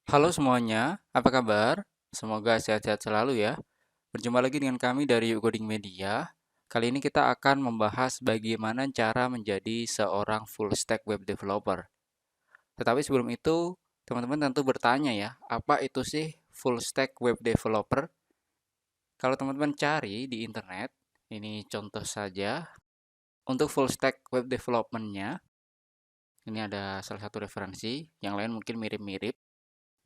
Halo semuanya, apa kabar? Semoga sehat-sehat selalu ya. Berjumpa lagi dengan kami dari Coding Media. Kali ini kita akan membahas bagaimana cara menjadi seorang full stack web developer. Tetapi sebelum itu, teman-teman tentu bertanya ya, apa itu sih full stack web developer? Kalau teman-teman cari di internet, ini contoh saja, untuk full stack web development-nya, ini ada salah satu referensi, yang lain mungkin mirip-mirip.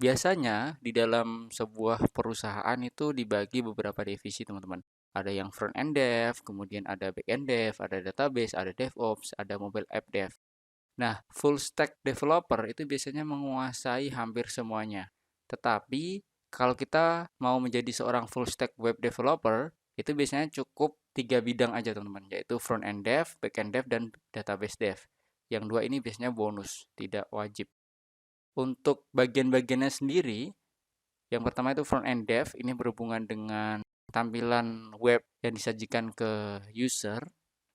Biasanya di dalam sebuah perusahaan itu dibagi beberapa divisi, teman-teman. Ada yang front end dev, kemudian ada back end dev, ada database, ada DevOps, ada mobile app dev. Nah, full stack developer itu biasanya menguasai hampir semuanya. Tetapi kalau kita mau menjadi seorang full stack web developer, itu biasanya cukup tiga bidang aja, teman-teman, yaitu front end dev, back end dev, dan database dev. Yang dua ini biasanya bonus, tidak wajib. Untuk bagian-bagiannya sendiri, yang pertama itu front end dev, ini berhubungan dengan tampilan web yang disajikan ke user.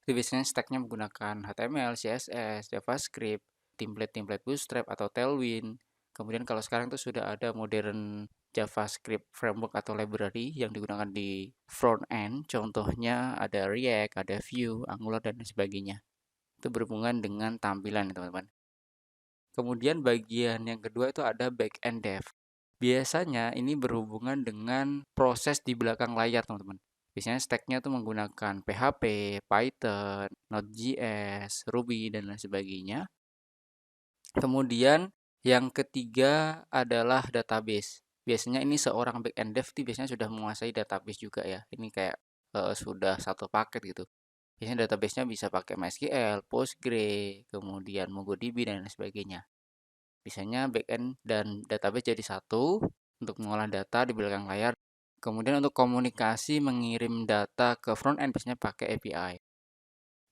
Itu biasanya stacknya menggunakan HTML, CSS, JavaScript, template-template Bootstrap atau Tailwind. Kemudian kalau sekarang itu sudah ada modern JavaScript framework atau library yang digunakan di front end. Contohnya ada React, ada Vue, Angular, dan sebagainya. Itu berhubungan dengan tampilan, teman-teman. Kemudian bagian yang kedua itu ada back end dev. Biasanya ini berhubungan dengan proses di belakang layar, teman-teman. Biasanya stacknya tuh menggunakan PHP, Python, Node.js, Ruby, dan lain sebagainya. Kemudian yang ketiga adalah database. Biasanya ini seorang back end dev biasanya sudah menguasai database juga ya. Ini kayak sudah satu paket gitu. Biasanya database-nya bisa pakai MySQL, Postgre, kemudian MongoDB, dan lain sebagainya. Biasanya backend dan database jadi satu untuk mengolah data di belakang layar. Kemudian untuk komunikasi mengirim data ke front end biasanya pakai API.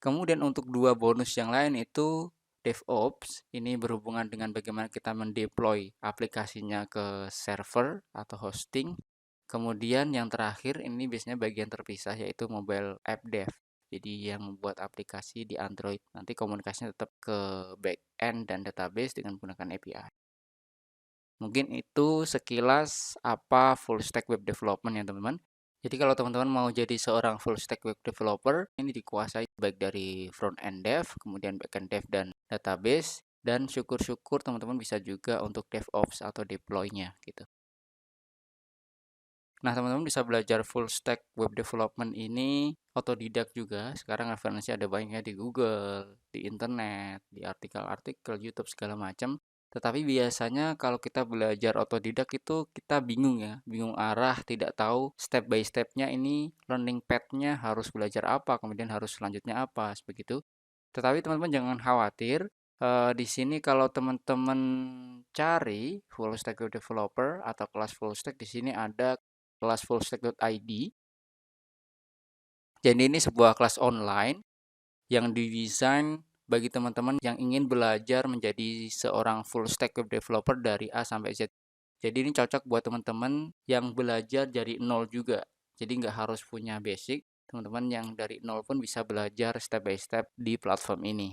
Kemudian untuk dua bonus yang lain itu DevOps. Ini berhubungan dengan bagaimana kita mendeploy aplikasinya ke server atau hosting. Kemudian yang terakhir ini biasanya bagian terpisah yaitu mobile app dev. Jadi yang membuat aplikasi di Android nanti komunikasinya tetap ke backend dan database dengan menggunakan API. Mungkin itu sekilas apa full stack web development ya, teman-teman. Jadi kalau teman-teman mau jadi seorang full stack web developer, ini dikuasai baik dari front end dev, kemudian back end dev dan database, dan syukur-syukur teman-teman bisa juga untuk DevOps atau deploy-nya gitu. Nah, teman-teman bisa belajar full stack web development ini otodidak juga. Sekarang referensi ada banyaknya di Google, di internet, di artikel-artikel, YouTube segala macam. Tetapi biasanya kalau kita belajar otodidak itu kita bingung ya, bingung arah, tidak tahu step by step-nya ini learning path-nya harus belajar apa, kemudian harus selanjutnya apa, begitu. Tetapi teman-teman jangan khawatir, di sini kalau teman-teman cari full stack web developer atau kelas full stack, di sini ada kelas fullstack.id. Jadi ini sebuah kelas online yang didesain bagi teman-teman yang ingin belajar menjadi seorang full stack web developer dari A sampai Z. Jadi ini cocok buat teman-teman yang belajar dari nol juga. Jadi nggak harus punya basic, teman-teman yang dari nol pun bisa belajar step by step di platform ini.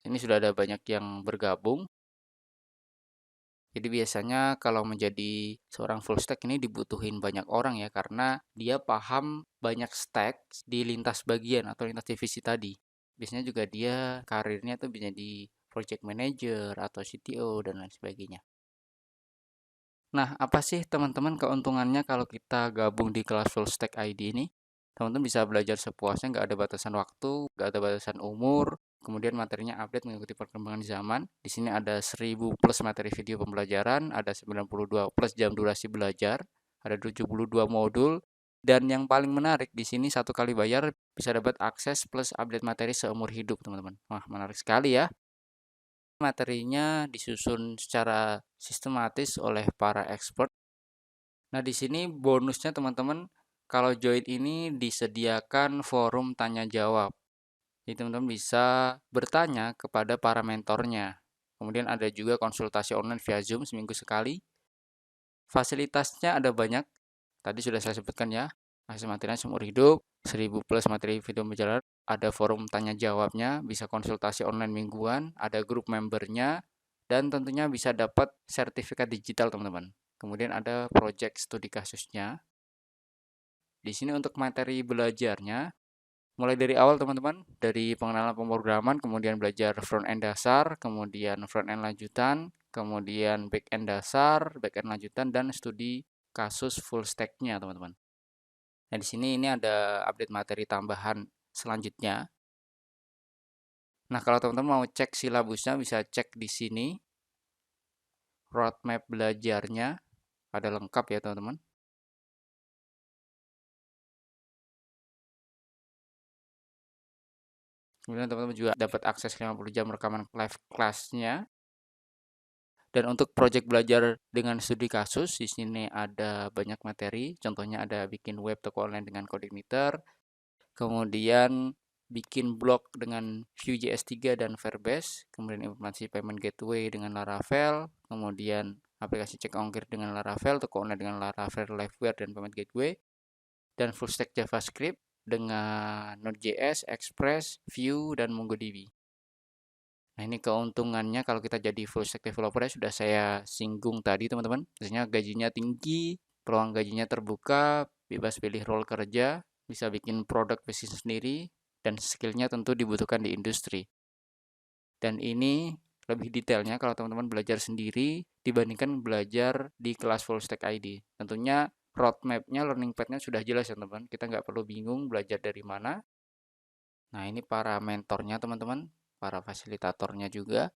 Ini sudah ada banyak yang bergabung. Jadi biasanya kalau menjadi seorang full stack ini dibutuhin banyak orang ya karena dia paham banyak stack di lintas bagian atau lintas divisi tadi. Biasanya juga dia karirnya tuh bisa di project manager atau CTO dan lain sebagainya. Nah, apa sih teman-teman keuntungannya kalau kita gabung di kelas full stack ID ini? Teman-teman bisa belajar sepuasnya, nggak ada batasan waktu, nggak ada batasan umur, kemudian materinya update mengikuti perkembangan zaman. Di sini ada 1000 plus materi video pembelajaran, ada 92 plus jam durasi belajar, ada 72 modul, dan yang paling menarik di sini satu kali bayar bisa dapat akses plus update materi seumur hidup, teman-teman. Wah, menarik sekali ya. Materinya disusun secara sistematis oleh para expert. Nah, di sini bonusnya teman-teman, kalau join ini disediakan forum tanya jawab. Jadi teman-teman bisa bertanya kepada para mentornya. Kemudian ada juga konsultasi online via Zoom seminggu sekali. Fasilitasnya ada banyak. Tadi sudah saya sebutkan ya. Akses materinya seumur hidup, 1000 plus materi video pembelajaran, ada forum tanya jawabnya, bisa konsultasi online mingguan, ada grup membernya, dan tentunya bisa dapat sertifikat digital teman-teman. Kemudian ada project studi kasusnya. Di sini untuk materi belajarnya, mulai dari awal teman-teman, dari pengenalan pemrograman, kemudian belajar front end dasar, kemudian front end lanjutan, kemudian back end dasar, back end lanjutan, dan studi kasus full stack-nya teman-teman. Nah, di sini ini ada update materi tambahan selanjutnya. Nah, kalau teman-teman mau cek silabusnya bisa cek di sini. Roadmap belajarnya ada lengkap ya teman-teman. Kemudian teman-teman juga dapat akses 50 jam rekaman live class-nya. Dan untuk project belajar dengan studi kasus, di sini ada banyak materi. Contohnya ada bikin web toko online dengan Codemeter, kemudian bikin blog dengan Vue.js 3 dan Firebase, kemudian implementasi payment gateway dengan Laravel, kemudian aplikasi cek ongkir dengan Laravel, toko online dengan Laravel Liveware dan payment gateway, dan full stack JavaScript dengan Node.js, Express, Vue, dan MongoDB. Nah, ini keuntungannya kalau kita jadi full stack developer ya sudah saya singgung tadi teman-teman. Biasanya gajinya tinggi, peluang gajinya terbuka, bebas pilih role kerja, bisa bikin produk bisnis sendiri, dan skillnya tentu dibutuhkan di industri. Dan ini lebih detailnya kalau teman-teman belajar sendiri dibandingkan belajar di kelas full stack ID. Tentunya roadmap-nya, learning path-nya sudah jelas ya teman-teman. Kita nggak perlu bingung belajar dari mana. Nah, ini para mentornya teman-teman, para fasilitatornya juga.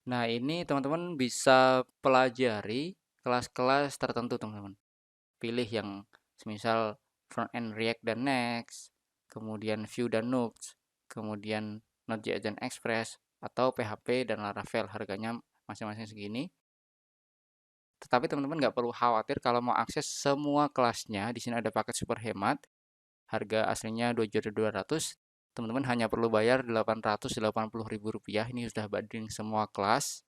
Nah, ini teman-teman bisa pelajari kelas-kelas tertentu, teman-teman. Pilih yang semisal front end React dan Next, kemudian Vue dan Nuxt, kemudian Node.js dan Express, atau PHP dan Laravel. Harganya masing-masing segini. Tetapi teman-teman nggak perlu khawatir kalau mau akses semua kelasnya. Di sini ada paket super hemat. Harga aslinya 2.200.000. Teman-teman hanya perlu bayar Rp880.000. Ini sudah banding semua kelas.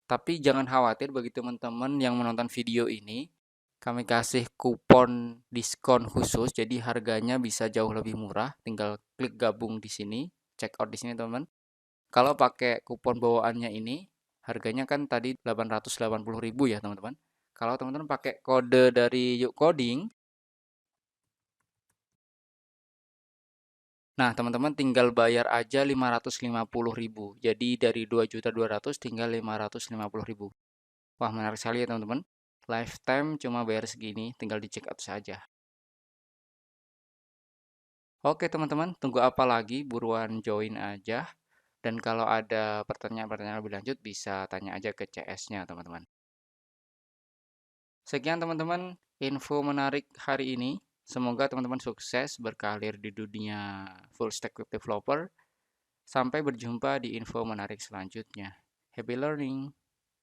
Tapi jangan khawatir bagi teman-teman yang menonton video ini, kami kasih kupon diskon khusus, jadi harganya bisa jauh lebih murah. Tinggal klik gabung di sini, check out di sini teman. Kalau pakai kupon bawaannya ini, harganya kan tadi 880.000 ya teman-teman. Kalau teman-teman pakai kode dari Yuk Coding, nah teman-teman tinggal bayar aja 550.000. Jadi dari 2.200.000 tinggal 550.000. Wah, menarik sekali ya teman-teman. Lifetime cuma bayar segini, tinggal di check out saja. Oke teman-teman, tunggu apa lagi? Buruan join aja. Dan kalau ada pertanyaan-pertanyaan lebih lanjut, bisa tanya aja ke CS-nya teman-teman. Sekian teman-teman, info menarik hari ini. Semoga teman-teman sukses berkarir di dunia full stack web developer. Sampai berjumpa di info menarik selanjutnya. Happy learning!